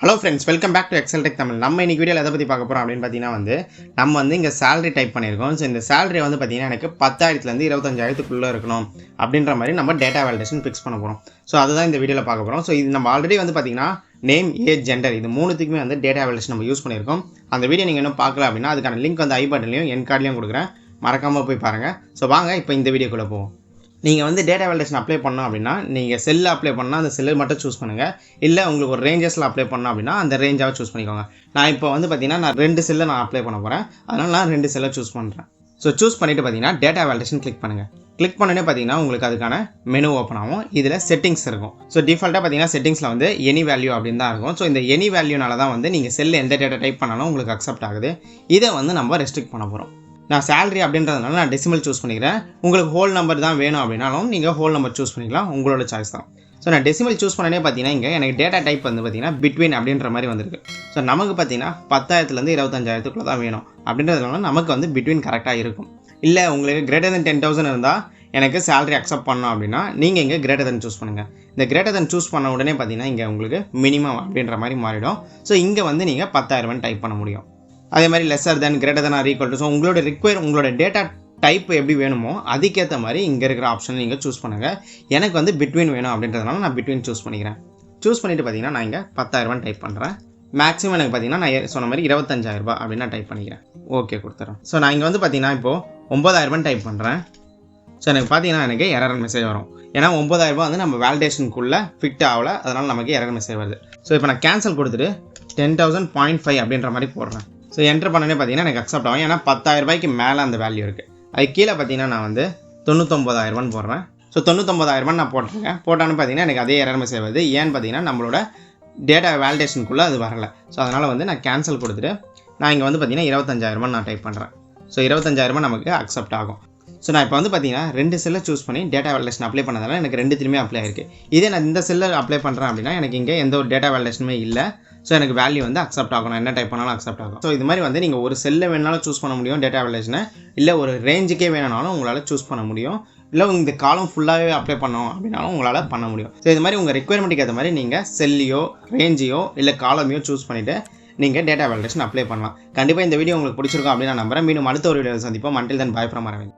Hello friends, welcome back to xltechtamil. நம்ம இன்னைக்கு வீடியோவில் எதை பற்றி பார்க்க போகிறோம் அப்படின்னு பார்த்தீங்கன்னா நம்ம இங்கே சேலரி டைப் பண்ணியிருக்கோம். ஸோ இந்த சேலரி பார்த்தீங்கன்னா எனக்கு 10,000 25,000 இருக்கணும் அப்படின்ற மாதிரி நம்ம டேட்டா வேலிடேஷன் ஃபிக்ஸ் பண்ண போகிறோம். ஸோ அதுதான் இந்த வீடியோவில் பார்க்க போகிறோம். ஸோ இது நம்ம ஆல்ரெடி பார்த்தீங்கன்னா நேம், ஏஜ், ஜெண்டர் இது மூணுத்துக்குமே டேட்டா வேலிடேஷன் நம்ம யூஸ் பண்ணியிருக்கோம். அந்த வீடியோ நீங்கள் இன்னும் பார்க்கல அப்படின்னா அதுக்கான லிங்க் ஐ பட்டன்லையும் என் கார்ட்லையும் கொடுக்குறேன், மறக்காமல் போய் பாருங்கள். ஸோ வாங்க இப்போ இந்த வீடியோக்குள்ளே போவோம். நீங்கள் டேட்டா வேலிடேஷன் அப்ளை பண்ணோம் அப்படின்னா நீங்கள் செல்லில் அப்ளை பண்ணால் அந்த செல்லை மட்டும் சூஸ் பண்ணுங்கள். இல்லை உங்களுக்கு ஒரு ரேஞ்சஸில் அப்ளை பண்ணோம் அப்படின்னா அந்த ரேஞ்சாக சூஸ் பண்ணிக்கோங்க. நான் இப்போ பார்த்தீங்கன்னா நான் 2 செல்லை நான் அப்ளை பண்ண போகிறேன். அதனால் நான் 2 செல்லை சூஸ் பண்ணுறேன். ஸோ சூஸ் பண்ணிவிட்டு பார்த்தீங்கன்னா டேட்டா வேலிடேஷன் கிளிக் பண்ணுங்கள். கிளிக் பண்ணனே பார்த்தீங்கன்னா உங்களுக்கு அதுக்கான மெனு ஓப்பன் ஆகும். இதில் செட்டிங்ஸ் இருக்கும். ஸோ டிஃபால்ட்டாக பார்த்தீங்கன்னா செட்டிங்ஸில் எனி வேல்யூ அப்படின்னு தான் இருக்கும். ஸோ இந்த எனி வேல்யூனால தான் நீங்கள் செல்லில் எந்த டேட்டா டைப் பண்ணாலும் உங்களுக்கு அக்செப்ட் ஆகுது. இதை நம்ம ரெஸ்ட்ரிக்ட் பண்ண போகிறோம். நான் சேலரி அப்படின்றதுனால நான் டெசிமல் சூஸ் பண்ணிக்கிறேன். உங்களுக்கு ஹோல் நம்பர் தான் வேணும் அப்படின்னாலும் நீங்கள் ஹோல் நம்பர் சூஸ் பண்ணிக்கலாம், உங்களோட சாய்ஸ் தான். ஸோ நான் டெசிமல் சூஸ் பண்ணனே பார்த்தீங்கன்னா இங்கே எனக்கு டேட்டா டைப் பார்த்தீங்கன்னா பிட்வீன் அப்படின்ற மாதிரி வந்திருக்கு. ஸோ நமக்கு பார்த்தீங்கன்னா 10,000 25,000 தான் வேணும் அப்படின்றதுனால நமக்கு பிட்வீன் கரெக்டாக இருக்கும். இல்லை உங்களுக்கு கிரேட்டர் தென் 10,000 இருந்தால் எனக்கு சேலரி அக்செப்ட் பண்ணணும் அப்படின்னா நீங்கள் இங்கே கிரேட்டர் தென் சூஸ் பண்ணுங்கள். இந்த கிரேட்டர் தென் சூஸ் பண்ண உடனே பார்த்தீங்கன்னா இங்கே உங்களுக்கு மினிமம் அப்படின்ற மாதிரி மாறிடும். ஸோ இங்கே நீங்கள் 10,000 டைப் பண்ண முடியும். அதே மாதிரி lesser than, greater than or equal to. So உங்களோட டேட்டா டைப் எப்படி வேணுமோ அதுக்கேற்ற மாதிரி இங்கே இருக்கிற ஆப்ஷன் நீங்கள் சூஸ் பண்ணுங்கள். எனக்கு பிட்வீன் வேணும் அப்படின்றதுனால நான் பிட்வீன் சூஸ் பண்ணிக்கிறேன். சூஸ் பண்ணிவிட்டு பார்த்தீங்கன்னா நான் இங்கே 10,000 டைப் பண்ணுறேன். மேக்ஸிமம் எனக்கு பார்த்தீங்கன்னா நான் சொன்ன மாதிரி 25,000 அப்படின்னு நான் டைப் பண்ணிக்கிறேன். ஓகே கொடுத்துறேன். ஸோ நான் இங்கே பார்த்தீங்கன்னா இப்போது 9,000 டைப் பண்ணுறேன். ஸோ எனக்கு பார்த்தீங்கன்னா எனக்கு எரர் மெசேஜ் வரும். ஏன்னா 9,000 நம்ம வேலிடேஷனுக்குள்ளே ஃபிட் ஆகலை, அதனால் நமக்கு எரர் மெசேஜ் வருது. ஸோ இப்போ நான் கேன்சல் கொடுத்துட்டு 10,000.5 அப்படின்ற மாதிரி போடுறேன். ஸோ என்ட்ரு பண்ணனே பார்த்தீங்கன்னா எனக்கு அக்செப்ட் ஆகும். ஏன்னா 10,000 மேலே அந்த வேல்யூ இருக்குது. அது கீழே பார்த்தீங்கன்னா நான் 99,000 போடுறேன். ஸோ 99,000 நான் போட்டிருக்கேன். போட்டான்னு பார்த்தீங்கன்னா எனக்கு அதே எரர் மெசேஜ் வருது. ஏன்னு பார்த்தீங்கன்னா நம்மளோட டேட்டா வேலிடேஷனுக்குள்ளே அது வரல. ஸோ அதனால் நான் கேன்சல் கொடுத்துட்டு நான் இங்கே பார்த்தீங்கன்னா 25,000 நான் டைப் பண்ணுறேன். ஸோ 25,000 நமக்கு அக்செப்ட் ஆகும். ஸோ நான் இப்போ பார்த்தீங்கன்னா 2 செல்லை சூஸ் பண்ணி டேட்டா வேலிடேஷன் அப்ளை பண்ணதால எனக்கு 2த்துலையுமே அப்ளை ஆயிருக்கு. இதே நான் இந்த செல்லை அப்ளை பண்ணுறேன் அப்படின்னா எனக்கு இங்கே எந்த ஒரு டேட்டா வேலிடேஷனுமே இல்லை. ஸோ எனக்கு வேல்யூ அக்செப்ட் ஆகும். நான் என்ன டைப் பண்ணாலும் அக்செப்ட் ஆகும். ஸோ இது மாதிரி நீங்கள் ஒரு செல்லை வேணாலும் சூஸ் பண்ண முடியும் டேட்டா வேலிடேஷனை, இல்லை ஒரு ரேஞ்சுக்கே வேணுனாலும் உங்களால் சூஸ் பண்ண முடியும். இல்லை இந்த காலம் ஃபுல்லாகவே அப்ளை பண்ணோம் அப்படின்னாலும் உங்களால் பண்ண முடியும். ஸோ இது மாதிரி உங்கள் ரெக்குயர்மெண்ட்டுக்கு ஏற்ற மாதிரி நீங்கள் செல்லையோ ரேஞ்சையோ இல்லை காலமையோ சூஸ் பண்ணிவிட்டு நீங்கள் டேட்டா வேலிடேஷன் அப்ளை பண்ணலாம். கண்டிப்பாக இந்த வீடியோ உங்களுக்கு பிடிச்சிருக்கும் அப்படின்னு நான் நம்புறேன். மீண்டும் அடுத்த ஒரு வீடியோவில் சந்திப்போம். until then bye from Aravind.